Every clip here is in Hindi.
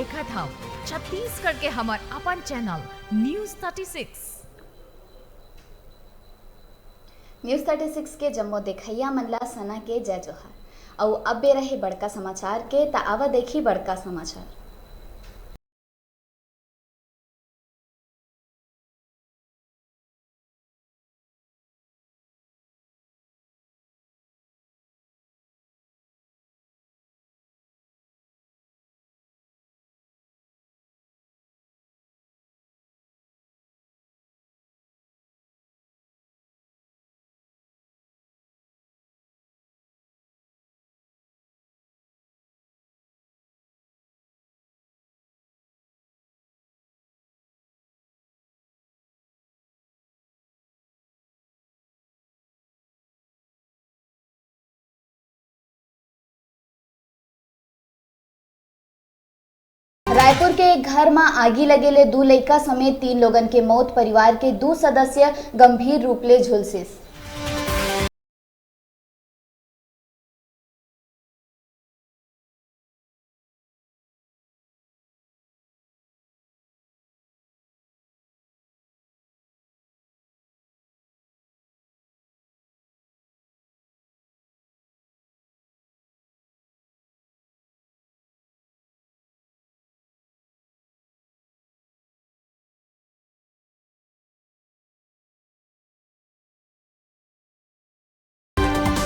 देखत हव छत्तीसगढ़ के हमर अपन चैनल न्यूज़ 36। न्यूज़ 36 के जम्मो देखैया मन ला सना के जय जोहार। और अब बे रहे बड़का समाचार के त आवा देखी बड़का समाचार। रायपुर के एक घर में आगी लगेले 2 लड़का समेत 3 लोगन के मौत। परिवार के 2 सदस्य गंभीर रूप ले झुलसिस।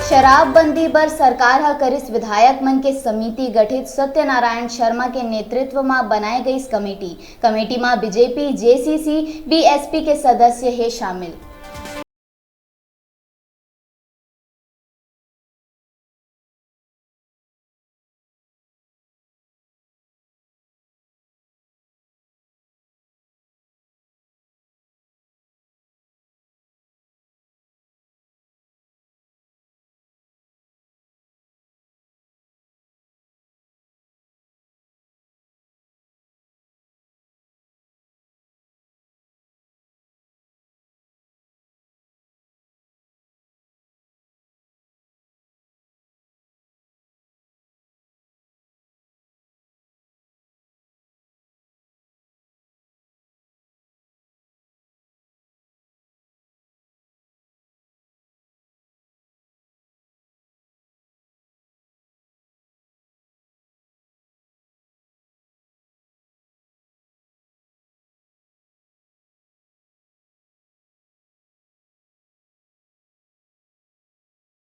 शराबबंदी पर सरकार ह करिस विधायक मन के समिति गठित। सत्यनारायण शर्मा के नेतृत्व में बनाए गई कमेटी में बीजेपी, जेसीसी, बीएसपी के सदस्य है शामिल।